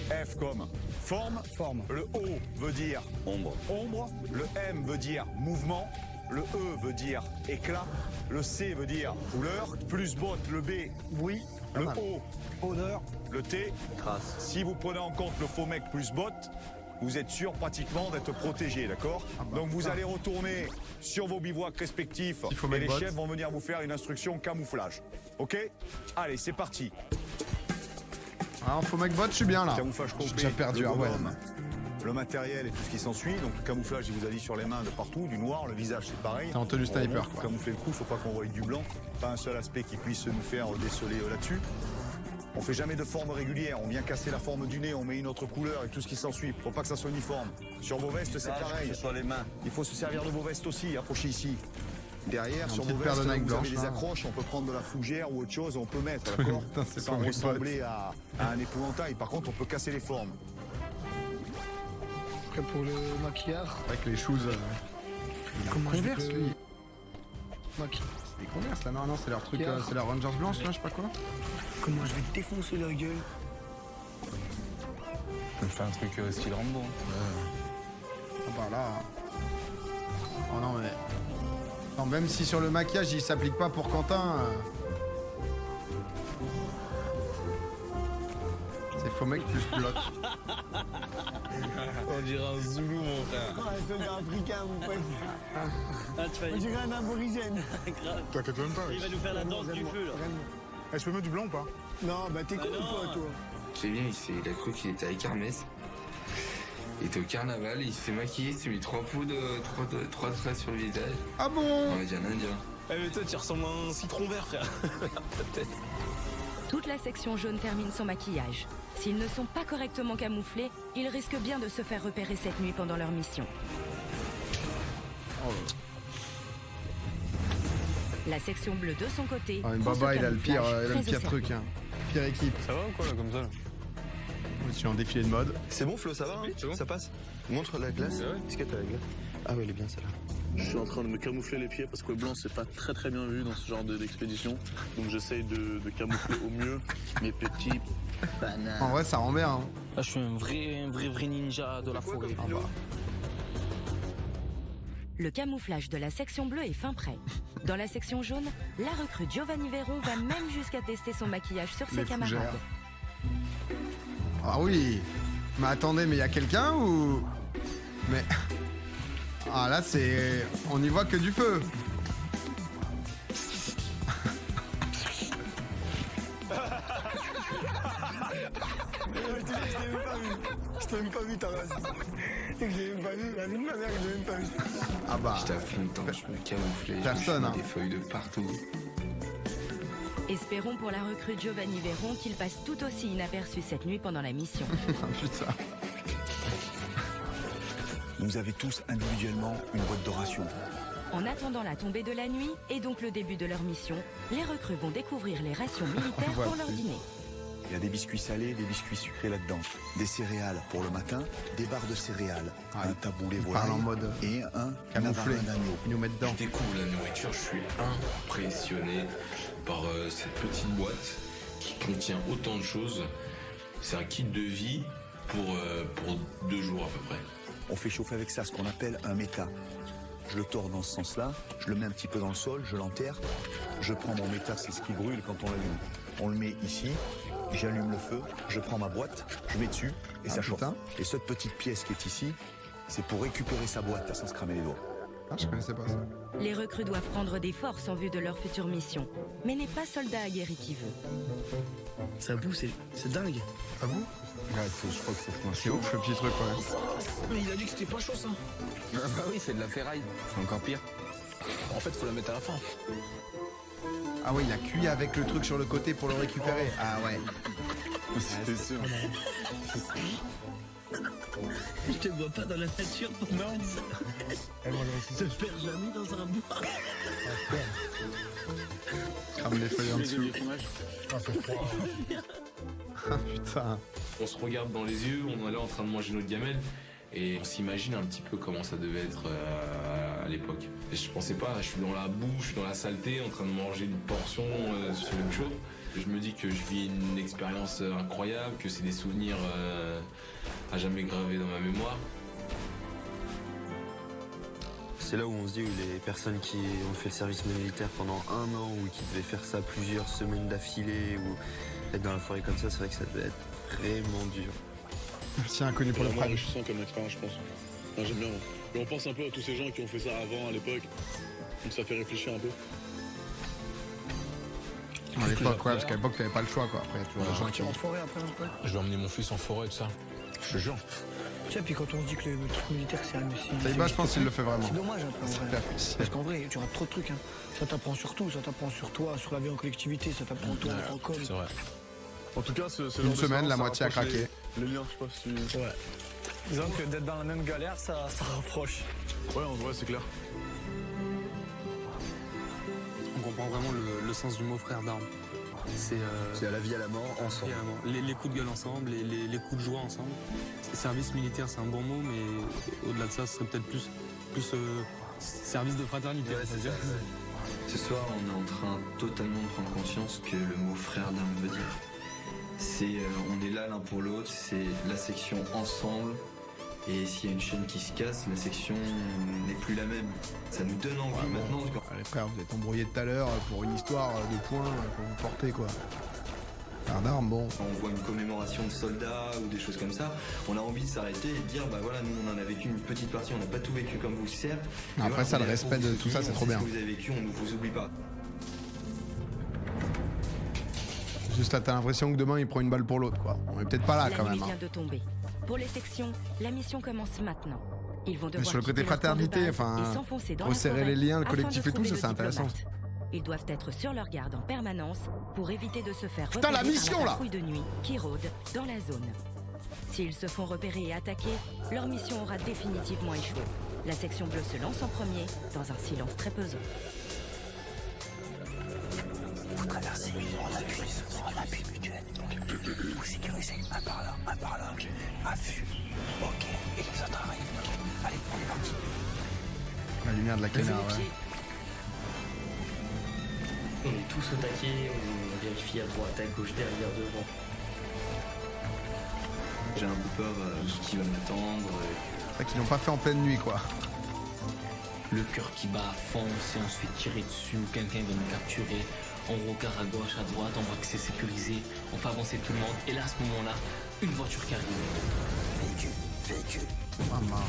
F comme forme. Le O veut dire ombre. Le M veut dire mouvement. Le E veut dire éclat. Le C veut dire couleur. Plus bot, le B, bruit. Le O, odeur. Le T, trace. Si vous prenez en compte le faux mec plus bot, vous êtes sûr pratiquement d'être protégé, d'accord? Donc vous allez retourner sur vos bivouacs respectifs et les chefs vont venir vous faire une instruction camouflage. Ok? Allez, c'est parti. Alors, faut mec bot, je suis bien là. Camouflage J'ai complet. déjà perdu, le ah ouais. bonhomme, le matériel et tout ce qui s'ensuit. Donc le camouflage, il vous a dit sur les mains de partout, du noir, le visage c'est pareil. C'est en tenue sniper, Pour quoi. camoufler le coup, faut pas qu'on voie du blanc. Pas un seul aspect qui puisse nous faire déceler là-dessus. On fait jamais de forme régulière, on vient casser la forme du nez, on met une autre couleur et tout ce qui s'ensuit. Faut pas que ça soit uniforme. Sur vos vestes, c'est pareil. Que ce soit les mains. Il faut se servir de vos vestes aussi, approchez ici. Derrière, Un sur petit vos paire de vestes, Nike vous avez blanches, des là. accroches, on peut prendre de la fougère ou autre chose, on peut mettre, d'accord? Putain, c'est Sans pas mes ressembler à un épouvantail. Par contre, on peut casser les formes. Après, pour le maquillage. Avec les shoes. Il a Comment je Converse, peux- lui. Maquillage. C'est des Converse là, non, c'est leur truc, c'est la Rangers blanche là, je sais pas quoi. Comment je vais défoncer leur gueule? Je fais un truc style Rambo. Ah bah là. Oh non mais. Non, même si sur le maquillage il s'applique pas pour Quentin. C'est faux mec plus bloc. On dirait un Zoulou, mon frère. Ah, c'est un africain, mon pote. Ah, tu vas On dirait un aborigène. Grave. T'inquiète même pas. Il va nous faire la danse du feu, là. Je peux mettre du blanc ou pas? Non, bah t'es con ou quoi, toi? J'ai bien, il a cru qu'il était avec Hermès. Il était au carnaval, il s'est maquillé, il s'est mis 3 traits sur le visage. Ah bon? On va dire un indien. Eh mais toi tu ressembles à un citron vert, frère. Peut-être. Toute la section jaune termine son maquillage. S'ils ne sont pas correctement camouflés, ils risquent bien de se faire repérer cette nuit pendant leur mission. La section bleue de son côté. Ah, prend ce Baba il a le pire, camouflage il a le très au pire sérieux. truc. Hein. Pire équipe. Ça va ou quoi là comme ça là? Je suis en défilé de mode. C'est bon Flo, ça va hein Ça passe. Montre la glace. Est-ce que t'as la glace? Ah ouais, elle est bien celle-là. Je suis en train de me camoufler les pieds parce que le blanc c'est pas très bien vu dans ce genre d'expédition. Donc j'essaye de camoufler au mieux mes petits bananes. En vrai ça rend bien. Hein. Là, je suis un vrai ninja de la forêt. Ah bah. Le camouflage de la section bleue est fin prêt. Dans la section jaune, la recrue Giovanni Véron va même jusqu'à tester son maquillage sur ses Les camarades. fougères. Ah oui. Mais attendez, mais il y a quelqu'un ou... Mais... Ah là c'est... On n'y voit que du feu. Je t'ai même pas vu, ta race. C'est que j'ai même pas vu. La vie de ma mère, je l'ai même pas vu. Ah bah... J'étais à fond de temps, je me camouflais, Personne, je hein. des feuilles de partout. Espérons pour la recrue Giovanni Véron qu'il passe tout aussi inaperçu cette nuit pendant la mission. Putain. Vous avez tous individuellement une boîte de rations. En attendant la tombée de la nuit et donc le début de leur mission, les recrues vont découvrir les rations militaires pour leur dîner. Il y a des biscuits salés, des biscuits sucrés là-dedans. Des céréales pour le matin, des barres de céréales, un taboulé parle en volaille mode et un camouflé. navarin d'agneau. Ils nous mettent dedans. Je découvre la nourriture, je suis impressionné par cette petite boîte qui contient autant de choses. C'est un kit de vie pour 2 jours à peu près. On fait chauffer avec ça ce qu'on appelle un méta. Je le tords dans ce sens-là, je le mets un petit peu dans le sol, je l'enterre. Je prends mon méta, c'est ce qui brûle quand on l'allume. On le met ici, j'allume le feu, je prends ma boîte, je mets dessus et ça chauffe. Et cette petite pièce qui est ici, c'est pour récupérer sa boîte sans se cramer les doigts. Ah, je connaissais pas ça. Les recrues doivent prendre des forces en vue de leur future mission, mais n'est pas soldat aguerri qui veut. Ça boue, c'est dingue. Ça boue? Ouais, je crois que c'est C'est ouf le petit truc, ouais. Mais il a dit que c'était pas chaud ça. Ah bah oui, c'est de la ferraille. C'est encore pire. En fait, faut la mettre à la fin. Ah ouais, il a cuit avec le truc sur le côté pour le récupérer. Ah ouais. C'était sûr. Je te vois pas dans la nature. Non. Je te perds jamais dans un bois. Crame les feuilles en dessous. Ah putain. On se regarde dans les yeux, on est là en train de manger notre gamelle et on s'imagine un petit peu comment ça devait être à l'époque. Et je pensais pas, je suis dans la boue, je suis dans la saleté, en train de manger une portion sur une chauffe. Je me dis que je vis une expérience incroyable, que c'est des souvenirs à jamais gravés dans ma mémoire. C'est là où on se dit où les personnes qui ont fait le service militaire pendant 1 an ou qui devaient faire ça plusieurs semaines d'affilée ou être dans la forêt comme ça, c'est vrai que ça devait être vraiment dur. Merci inconnu pour le prime. Je sens comme expérience, je pense. Moi, j'aime bien. Mais on pense un peu à tous ces gens qui ont fait ça avant, à l'époque. Donc ça fait réfléchir un peu. À l'époque, ouais, parce qu'à l'époque, t'avais pas le choix, quoi. Après, tu vois, les gens qui En forêt après un peu. Je vais emmener mon fils en forêt, tout ça. Je te jure. Tu sais, puis quand on se dit que le truc militaire, c'est un métier. Taïba, je pense qu'il le fait vraiment. C'est dommage, un peu, en vrai. Parce qu'en vrai, tu rates trop de trucs. Hein. Ça t'apprend sur tout, ça t'apprend sur toi, sur la vie en collectivité, ça t'apprend toi en tant qu'homme. C'est vrai. En tout cas, c'est Une semaine, la moitié a craqué. Les liens, je sais pas si... Ouais. Disons que d'être dans la même galère, ça rapproche. Ouais, en vrai, c'est clair. On comprend vraiment le sens du mot frère d'armes. C'est à la vie à la mort ensemble. Les coups de gueule ensemble, les coups de joie ensemble. Service militaire, c'est un bon mot, mais au-delà de ça, ce serait peut-être plus service de fraternité. Ouais, c'est ça. Ce soir, on est en train totalement de prendre conscience que le mot frère d'armes veut dire. On est là l'un pour l'autre, c'est la section ensemble. Et s'il y a une chaîne qui se casse, la section n'est plus la même. Ça nous donne envie maintenant. Allez frère, vous êtes embrouillés tout à l'heure pour une histoire de points pour vous porter, quoi. Frère d'armes, bon. Quand on voit une commémoration de soldats ou des choses comme ça, on a envie de s'arrêter et de dire, bah voilà, nous on en a vécu une petite partie, on n'a pas tout vécu comme vous, certes. Après voilà, ça, le respect de tout ça, c'est trop bien. Ce que vous avez vécu, on ne vous oublie pas. Juste là, t'as l'impression que demain, il prend une balle pour l'autre, quoi. On est peut-être pas là, quand même. La nuit vient de tomber. Pour les sections, la mission commence maintenant. Ils vont devoir sur le côté quitter leur camp de fraternité, base enfin, et s'enfoncer dans la resserrer forêt les liens, le afin de collectif et tout, trouver ça le c'est intéressant. diplomate. Ils doivent être sur leur garde en permanence pour éviter de se faire Putain, la repérer mission, par la là patrouille de nuit qui rôde dans la zone. S'ils se font repérer et attaquer, leur mission aura définitivement échoué. La section bleue se lance en premier dans un silence très pesant. Vous traversez en appui mutuel. Vous sécurisez un par là, affût. Ok, et les autres arrivent. Ok. Allez, on est parti. La lumière de la canard, ouais. On est tous au taquet, on vérifie à droite, à gauche, derrière, devant. J'ai un peu peur de ce qui va m'attendre. C'est vrai qu'ils l'ont pas fait en pleine nuit, quoi. Le cœur qui bat à fond, si on se fait tirer dessus, quelqu'un va nous capturer. On regarde à gauche, à droite, on voit que c'est sécurisé. On fait avancer tout le monde. Et là, à ce moment-là, une voiture qui arrive. Véhicule. Ah, marre.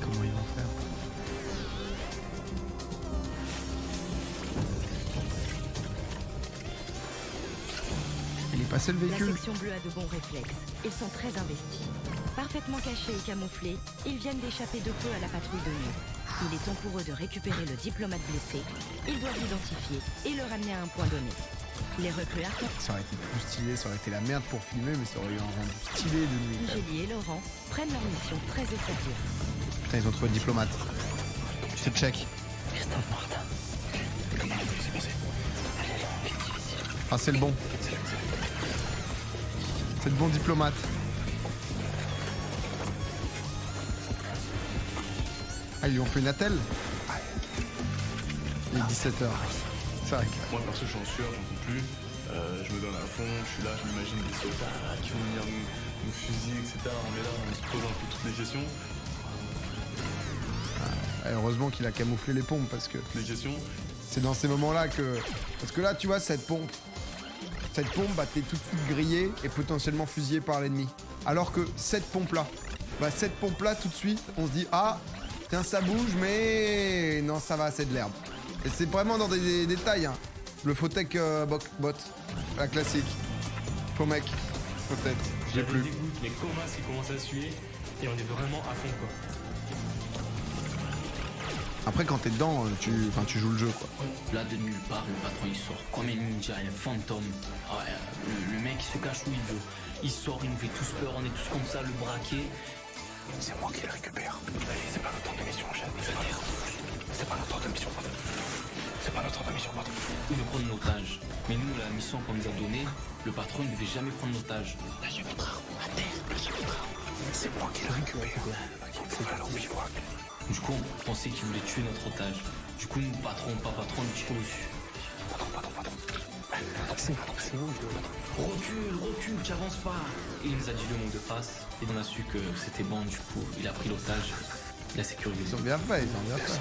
Comment ils vont faire? Il est passé le véhicule. La section bleue a de bons réflexes. Ils sont très investis. Parfaitement cachés et camouflés, ils viennent d'échapper de peu à la patrouille de nuit. Il est temps pour eux de récupérer le diplomate blessé. Ils doivent l'identifier et le ramener à un point donné. Les recrues ça aurait été plus stylé, ça aurait été la merde pour filmer, mais ça aurait eu un rendu stylé de nuit. Gélie et Laurent prennent leur mission très au sérieux. Putain, ils ont trouvé le diplomate. Je te check. Christophe Martin. Comment ça s'est passé? Ah, c'est le bon. C'est le bon diplomate. Ah, ils lui ont fait une attelle. Il est 17h. C'est vrai que... Moi, perso, je suis en sueur, j'en peux plus. Je me donne à fond, je suis là, je m'imagine des soldats qui vont venir nous fusiller, etc. On est là, on se pose un peu toutes les questions. Heureusement qu'il a camouflé les pompes parce que... Les questions. C'est dans ces moments-là que... Parce que là, tu vois, cette pompe, bah, t'es tout de suite grillé et potentiellement fusillé par l'ennemi. Alors que cette pompe-là, tout de suite, on se dit, ah, tiens, ça bouge, mais non, ça va, c'est de l'herbe. Et c'est vraiment dans des détails, hein. Le Fotech bot, la classique. Faux mec, peut-être, j'ai plus. Les gouttes, les comas qui commencent à suer. et on est vraiment à fond, quoi. Après, quand t'es dedans, tu joues le jeu, quoi. Là, de nulle part, le patron il sort comme un ninja, un fantôme. Ouais, le mec il se cache où il veut. Il sort, il nous fait tous peur, on est tous comme ça, le braquet. C'est moi qui le récupère. Allez, c'est pas notre temps de mission, chef. C'est pas notre temps de mission, pardon. C'est pas notre temps de mission, pardon. Ou de prendre l'otage. Mais nous, la mission qu'on nous a donnée, le patron ne devait jamais prendre l'otage. Lâchez votre arme, à terre, lâchez votre arme. C'est moi qui le récupère. Faut pas l'embivouac. Du coup, on pensait qu'il voulait tuer notre otage. Du coup, nous, patron, pas patron, nous tirons dessus. Pardon. C'est bon, Recule, tu avances pas. Et il nous a dit le mot de face. Et on a su que c'était bon, du coup, il a pris l'otage. Il a sécurisé. Ils ont bien fait.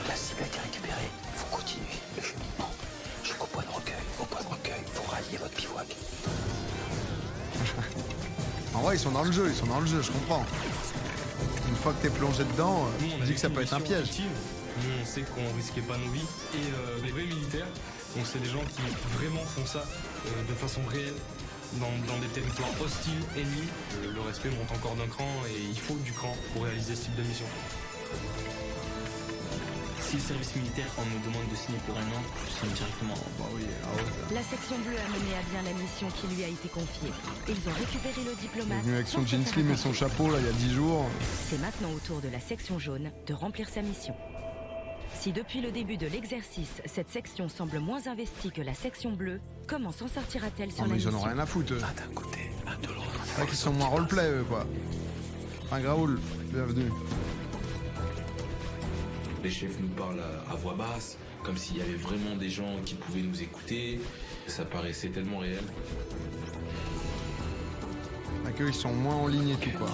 La cible a été récupérée. Faut continuer le cheminement. Jusqu'au point de recueil. Au point de recueil, faut rallier votre bivouac. En vrai, ils sont dans le jeu, je comprends. Une fois que t'es plongé dedans, tu dis que ça peut être un piège. Nous, on sait qu'on risquait pas nos vies. Et les vrais militaires, donc c'est des gens qui vraiment font ça de façon réelle, dans des territoires hostiles, ennemis. Le respect monte encore d'un cran et il faut du cran pour réaliser ce type de mission. Si le service militaire, on nous demande de signer pour un an, je signe directement. La section bleue a mené à bien la mission qui lui a été confiée. Ils ont récupéré le diplomate. Venu avec son jean slim et son chapeau, là, il y a 10 jours. C'est maintenant au tour de la section jaune de remplir sa mission. Si depuis le début de l'exercice, cette section semble moins investie que la section bleue, comment s'en sortira-t-elle sur la mission? Ils en ont rien à foutre, eux. D'un côté, de l'autre. C'est vrai qu'ils sont moins roleplay, eux, quoi. Enfin, Graoul, bienvenue. Les chefs nous parlent à voix basse, comme s'il y avait vraiment des gens qui pouvaient nous écouter. Ça paraissait tellement réel. Qu'eux, ils sont moins en ligne et tout, quoi.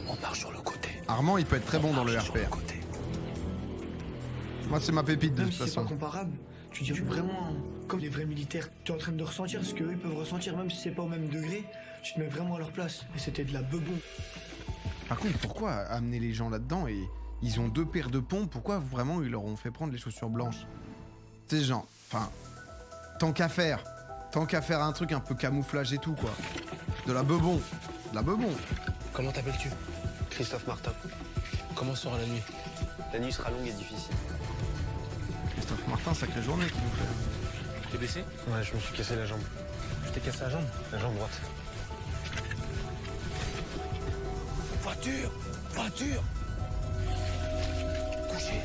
On part sur le côté. Armand, il peut être très bon dans le RPR. Moi, c'est ma pépite, de toute façon. façon. C'est pas comparable. Tu dis vraiment, comme les vrais militaires, tu es en train de ressentir ce qu'eux peuvent ressentir, même si c'est pas au même degré. Tu te mets vraiment à leur place. Et c'était de la bebon. Par contre, pourquoi amener les gens là-dedans et... Ils ont 2 paires de pompes, pourquoi vraiment ils leur ont fait prendre les chaussures blanches? C'est genre, enfin, tant qu'à faire un truc un peu camouflage et tout, quoi. De la bebon. Comment t'appelles-tu? Christophe Martin. Comment sera la nuit? La nuit sera longue et difficile. Christophe Martin, sacrée journée qu'il nous fait. Tu t'es blessé? Ouais, je me suis cassé la jambe. Tu t'es cassé la jambe? La jambe droite. Voiture! Couché.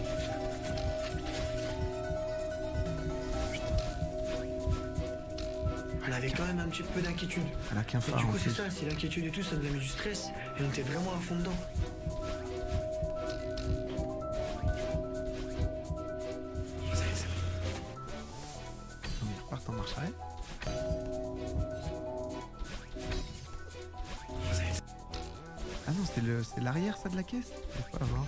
On avait quand même un petit peu d'inquiétude. Elle a qu'un phare. Du coup, c'est ça, c'est l'inquiétude et tout, ça nous a mis du stress. Et on était vraiment à fond dedans. Ils repartent en marche arrière. Ah non, c'est l'arrière, ça, de la caisse? Je peux pas voir.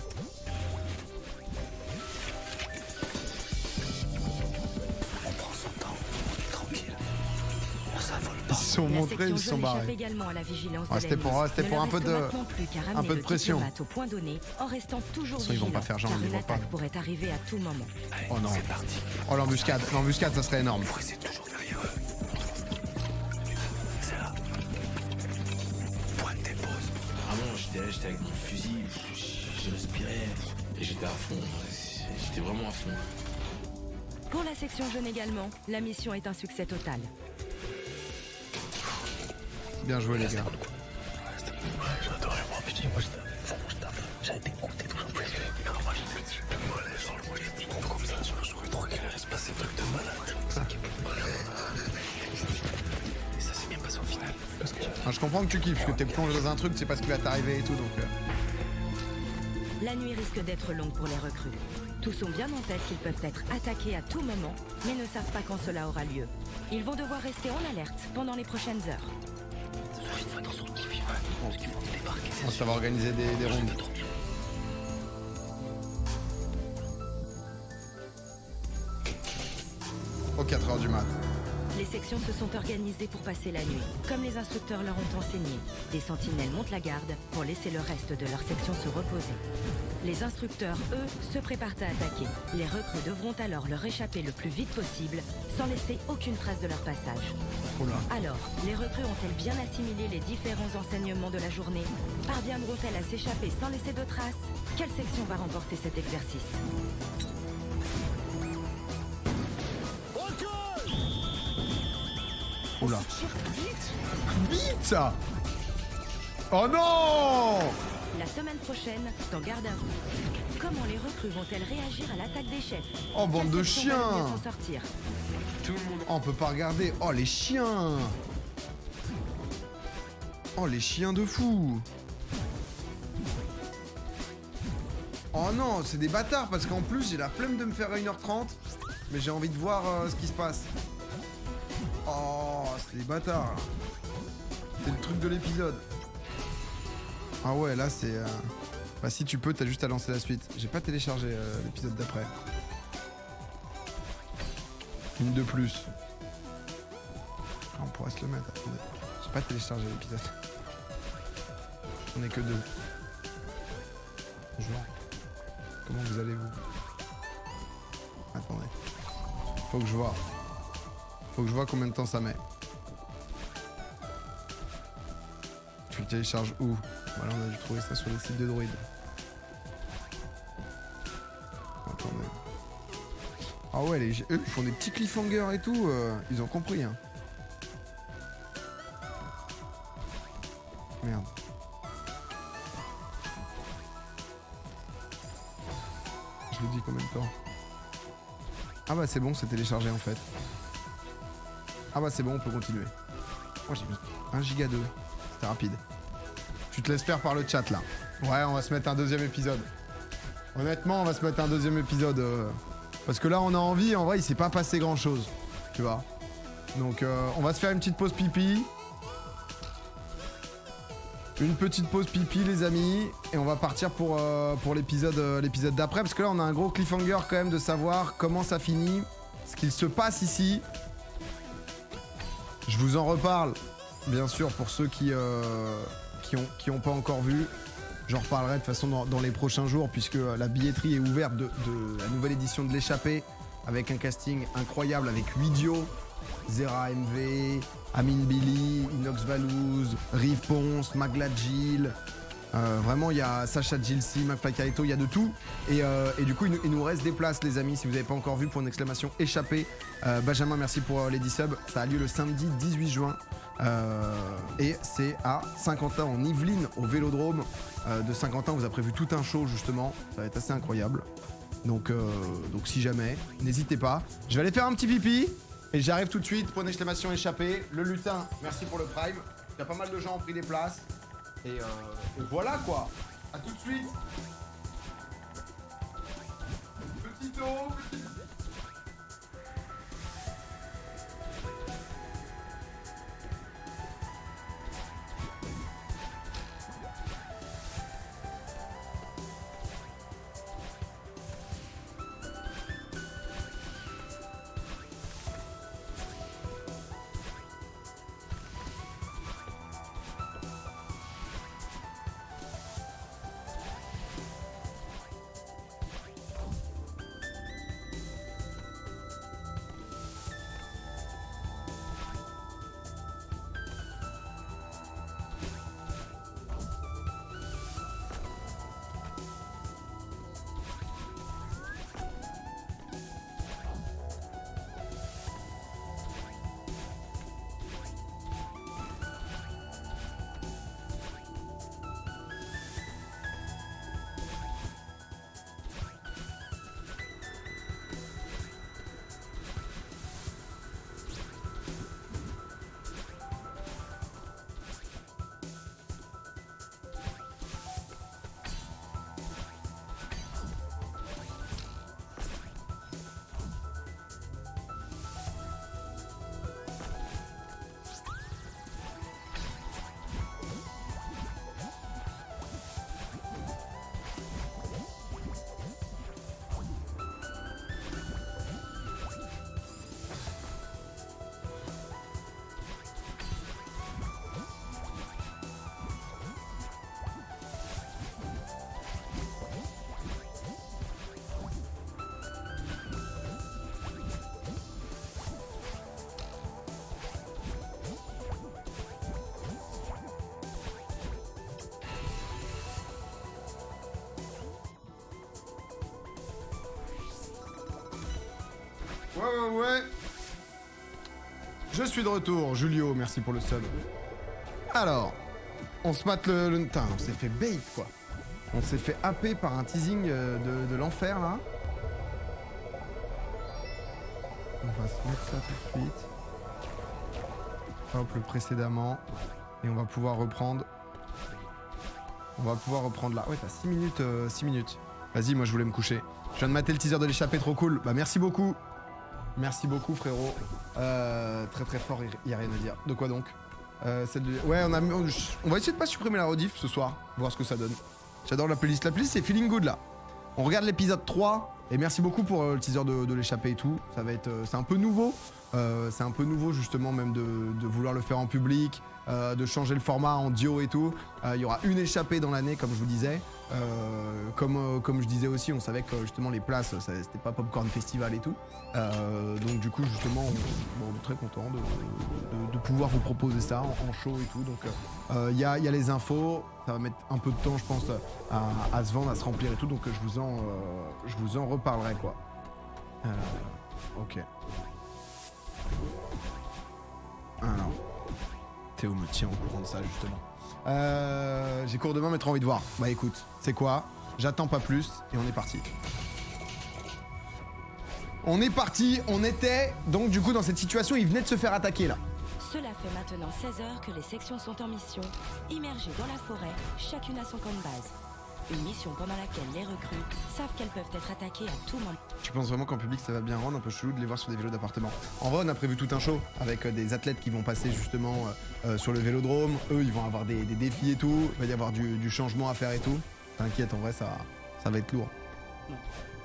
On prend son temps, on est tranquille. On s'avole pas. Ils se sont montrés, ils se sont barrés. Également à la vigilance C'était pour un peu de pression. Au point donné, en restant toujours Ils vont pas faire genre, car ils une vont pas. attaque pourrait arriver à tout moment. Oh non. Oh, l'embuscade, ça serait énorme. C'est toujours derrière eux. C'est là. Pointe tes poses. Vraiment, j'étais avec mon fusil, j'ai respiré et j'étais à fond. J'étais vraiment à fond. Pour la section jaune également, la mission est un succès total. Bien joué, les gars. J'adorais moi, putain, moi j'avais été compté tout le plaisir. Moi j'étais mollet sur le mois, je me trouve comme ça, je trouvais trop qu'il allait se passer des trucs de malade. Et ça s'est bien passé au final. Je comprends que tu kiffes, que t'es plongé dans un truc, tu sais pas ce qui va t'arriver et tout, donc... La nuit risque d'être longue pour les recrues. Tous ont bien en tête qu'ils peuvent être attaqués à tout moment, mais ne savent pas quand cela aura lieu. Ils vont devoir rester en alerte pendant les prochaines heures. Ça va organiser des rondes. Aux 4h du mat. Les sections se sont organisées pour passer la nuit, comme les instructeurs leur ont enseigné. Des sentinelles montent la garde pour laisser le reste de leur section se reposer. Les instructeurs, eux, se préparent à attaquer. Les recrues devront alors leur échapper le plus vite possible, sans laisser aucune trace de leur passage. Alors, les recrues ont-elles bien assimilé les différents enseignements de la journée? Parviendront-elles à s'échapper sans laisser de traces? Quelle section va remporter cet exercice? Oula. Vite! Oh non! La semaine prochaine, dans Garde à vous. Comment les recrues vont-elles réagir à l'attaque des chefs? Oh, bande de Quelle section va le chiens! mieux s'en sortir? Tout le monde. Oh, on peut pas regarder. Oh, les chiens! Oh, les chiens de fou! Oh non, c'est des bâtards parce qu'en plus j'ai la flemme de me faire à 1h30. Mais j'ai envie de voir ce qui se passe. Oh, c'est des bâtards. C'est le truc de l'épisode. Ah ouais, là c'est... Bah si tu peux, t'as juste à lancer la suite. J'ai pas téléchargé l'épisode d'après. Une de plus. Ah, on pourrait se le mettre, attendez. J'ai pas téléchargé l'épisode. On est que 2. Bonjour. Comment vous allez-vous? Attendez. Faut que je vois. Faut que je vois combien de temps ça met. Tu le télécharges où? Voilà, on a dû trouver ça sur le site de Droid. Attendez. Ah ouais, eux ils font des petits cliffhangers et tout. Ils ont compris, hein. Merde. Je le dis combien de temps? Ah bah c'est bon, c'est téléchargé en fait. Ah bah c'est bon, on peut continuer. Oh, j'ai mis 1 giga 2. C'était rapide. Tu te laisses faire par le chat là. Ouais, on va se mettre un deuxième épisode. Honnêtement, on va se mettre un deuxième épisode. Parce que là, on a envie. En vrai, il s'est pas passé grand chose. Tu vois. Donc, on va se faire une petite pause pipi. Une petite pause pipi, les amis. Et on va partir pour l'épisode d'après. Parce que là, on a un gros cliffhanger quand même de savoir comment ça finit. Ce qu'il se passe ici. Je vous en reparle, bien sûr, pour ceux qui ont pas encore vu. J'en reparlerai de toute façon dans les prochains jours, puisque la billetterie est ouverte de la nouvelle édition de l'échappée, avec un casting incroyable, avec 8 duos. Zera MV, Amin Billy, Inox Valouz, Rive Ponce, Magla Jill. Vraiment, il y a Sacha Gilsi, McFly Carito, il y a de tout. Et du coup, il nous reste des places, les amis. Si vous n'avez pas encore vu, pour une exclamation échappée. Benjamin, merci pour les 10 subs. Ça a lieu le samedi 18 juin. Et c'est à Saint-Quentin, en Yvelines, au Vélodrome de Saint-Quentin. On vous a prévu tout un show, justement. Ça va être assez incroyable. Donc si jamais, n'hésitez pas. Je vais aller faire un petit pipi. Et j'arrive tout de suite pour une exclamation échappée. Le lutin, merci pour le prime. Il y a pas mal de gens qui ont pris des places. Et voilà quoi. A tout de suite. Petit eau, petit... Ouais. Je suis de retour, Julio, merci pour le sub. Alors, on se mate le... Putain, on s'est fait bait, quoi. On s'est fait happer par un teasing de l'enfer, là. On va se mettre ça tout de suite. Hop, le précédemment. Et on va pouvoir reprendre. Là. Ouais, t'as 6 minutes. 6 minutes. Vas-y, moi je voulais me coucher. Je viens de mater le teaser de l'échappée, trop cool. Bah merci beaucoup. Merci beaucoup, frérot. Très très fort, y a rien à dire. De quoi donc Ouais, on va essayer de pas supprimer la rediff ce soir. Voir ce que ça donne. J'adore la playlist. La playlist, c'est feeling good là. On regarde l'épisode 3. Et merci beaucoup pour le teaser de l'échappée et tout. Ça va être... c'est un peu nouveau. C'est un peu nouveau justement même de vouloir le faire en public. De changer le format en duo et tout. Il y aura une échappée dans l'année, comme je vous disais. Comme je disais aussi, on savait que justement les places, c'était pas Popcorn Festival et tout. Donc du coup, justement, on est très content de pouvoir vous proposer ça en show et tout. Donc il y a les infos. Ça va mettre un peu de temps, je pense, à se vendre, à se remplir et tout. Donc je vous en reparlerai, quoi. Ok. Alors. Théo me tient au courant de ça justement. J'ai cours demain mais trop envie de voir. Bah écoute, c'est quoi? J'attends pas plus et on est parti. On est parti, on était donc du coup dans cette situation, il venait de se faire attaquer là. Cela fait maintenant 16 heures que les sections sont en mission, immergées dans la forêt, chacune à son camp de base. Une mission pendant laquelle les recrues savent qu'elles peuvent être attaquées à tout moment. Tu penses vraiment qu'en public ça va bien rendre? Un peu chelou de les voir sur des vélos d'appartement. En vrai, on a prévu tout un show avec des athlètes qui vont passer justement sur le vélodrome. Eux, ils vont avoir des défis et tout. Il va y avoir du changement à faire et tout. T'inquiète, en vrai, ça va être lourd.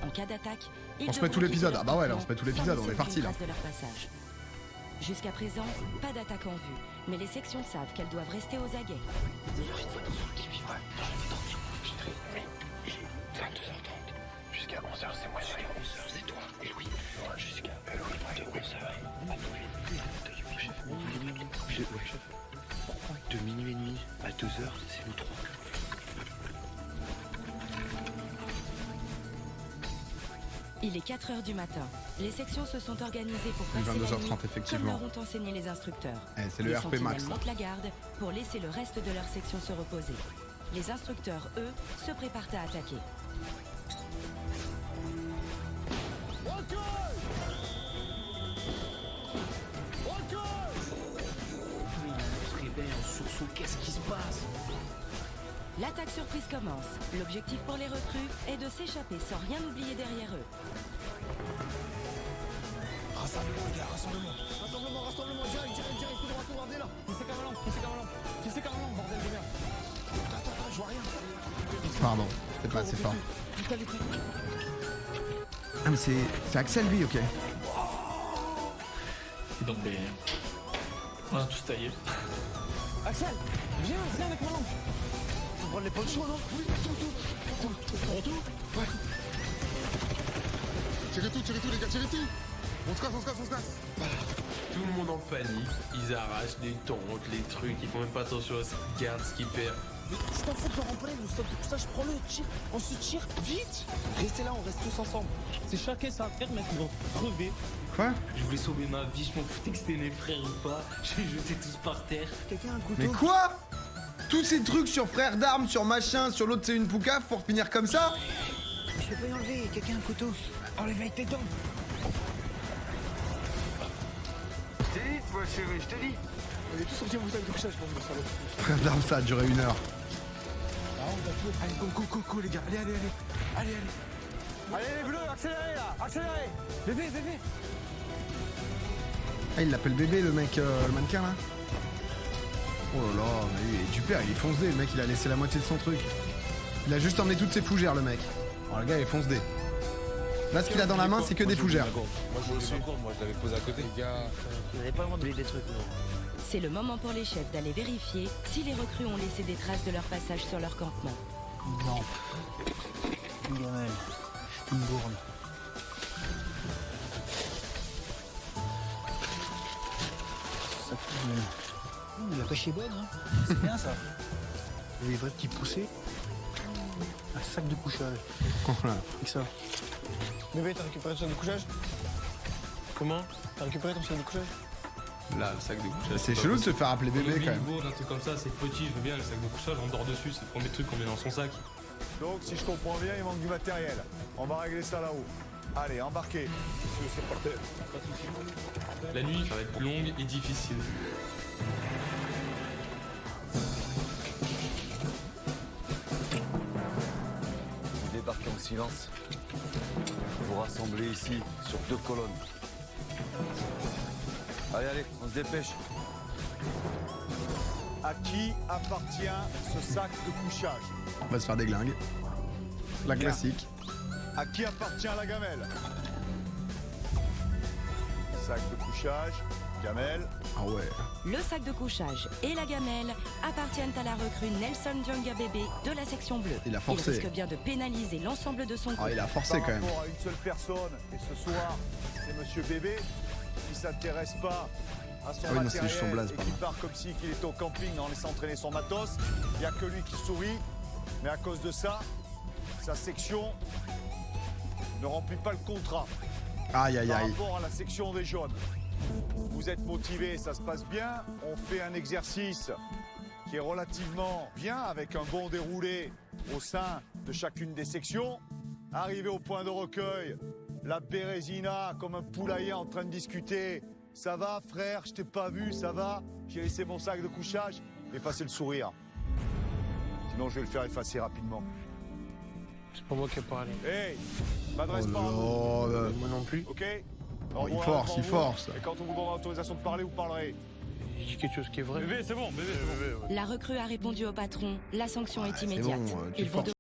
En cas d'attaque, on se met tout l'épisode. Ah bah ouais, là, on se met tout l'épisode. On est parti là. Jusqu'à présent, pas d'attaque en vue, mais les sections savent qu'elles doivent rester aux aguets. 22h30 jusqu'à 11h, c'est moi, 11h, c'est toi et Louis. Jusqu'à 11h. De minuit et demi à 2h, c'est nous trois. Il est 4h du matin. Les sections se sont organisées pour passer 22h30 effectivement. Comme leur ont enseigné les instructeurs. C'est le RP Max. Ils montent la garde pour laisser le reste de leur section se reposer. Les instructeurs, eux, se préparent à attaquer. On se réveille en sursaut, qu'est-ce qui se passe? L'attaque surprise commence. L'objectif pour les recrues est de s'échapper sans rien oublier derrière eux. Rassemblement, les gars, rassemblement, direct, tout droit, regardez là. Qui c'est Cameron, bordel de merde. Attends, je vois rien. Pardon, c'était pas assez fort. Ah mais c'est Axel lui, ok. Donc on a tous taillé. Axel, viens avec ma lampe. On prend les ponchos, non? Oui, tout. Ouais. Tirez tout, les gars, tirez tout. On se casse. Tout le monde en panique, ils arrachent les tentes, les trucs, ils font même pas attention à ce qu'ils gardent, ce qu'ils perdent. Mais c'est un faute de rentrer, nous sommes tout ça, je prends le tir, on se tire vite. Restez là, on reste tous ensemble. C'est chacun sa terre, mec, ils vont crever. Quoi? Je voulais sauver ma vie, je m'en foutais que c'était mes frères ou pas. J'ai jeté tous par terre. Quelqu'un a un couteau? Mais quoi? Tous ces trucs sur frère d'armes, sur machin, sur l'autre c'est une poucave pour finir comme ça? Je vais pas y enlever, quelqu'un a un couteau. Enlève avec tes dents. Je t'ai dit, toi chérie, je t'ai dit. On est tous sortis en bouteille de couchage, bande de salopes. Frère d'armes, ça a duré 1 heure. Ah, on va tout. Allez, go, les gars, allez. Allez, les bleus, accélérez là, accélérez. Bébé. Ah, il l'appelle bébé le mec, le mannequin là. Oh là là, mais il est du père, il est fonce-dé, le mec il a laissé la moitié de son truc. Il a juste emmené toutes ses fougères le mec. Alors le gars il est fonce-dé. Là ce qu'il a dans la main c'est que des fougères. Moi je l'avais posé à côté. Les gars, vous n'avez pas le droit de des trucs, non. C'est le moment pour les chefs d'aller vérifier si les recrues ont laissé des traces de leur passage sur leur campement. Non. Une gamelle. Une bourne. Ça pue. La pêche est bonne, hein. C'est bien ça. Il y a des vrais petits poussés. Un sac de couchage. Voilà. Et ça. Bébé, t'as récupéré le sac de couchage? Comment? T'as récupéré ton sac de couchage? Là, le sac de couchage. C'est chelou de se faire appeler bébé quand même. Un truc comme ça, c'est petit, je veux bien, le sac de couchage, on dort dessus, c'est le premier truc qu'on met dans son sac. Donc, si je comprends bien, il manque du matériel. On va régler ça là-haut. Allez, embarquez. C'est parti. La nuit, ça va être longue et difficile. Vous débarquez en silence. Vous rassemblez ici sur 2 colonnes. Allez, allez, on se dépêche. À qui appartient ce sac de couchage? On va se faire des glingues. La Bien. classique. À qui appartient la gamelle? Sac de couchage, gamelle. Ah ouais. Le sac de couchage et la gamelle appartiennent à la recrue Nelson Djonga Bébé de la section bleue. Il a forcé. Il risque bien de pénaliser l'ensemble de son groupe. Ah, il a forcé quand même. Par rapport à une seule personne, et ce soir, c'est Monsieur Bébé, qui s'intéresse pas à son Ah oui, non, c'est matériel juste son blaze, et pardon. qui part comme si qu'il était au camping en laissant traîner son matos. Il n'y a que lui qui sourit, mais à cause de ça, sa section ne remplit pas le contrat. Aïe, aïe, Par aïe. rapport à la section des jaunes. Vous êtes motivés, ça se passe bien. On fait un exercice qui est relativement bien, avec un bon déroulé au sein de chacune des sections. Arrivé au point de recueil, la Bérésina comme un poulailler en train de discuter. Ça va frère, je t'ai pas vu, ça va? J'ai laissé mon sac de couchage. Effacez le sourire. Sinon je vais le faire effacer rapidement. C'est pas moi qui ai parlé. Hey, m'adresse Oh pas à vous. non, Moi non plus. Ok? Oh, il Au revoir force, devant il vous. force. Et quand on vous donnera l'autorisation de parler, vous parlerez. J'ai dit quelque chose qui est vrai. Bébé, c'est bon, bébé. La recrue a répondu au patron. La sanction est C'est immédiate. bon, tu Ils vont forces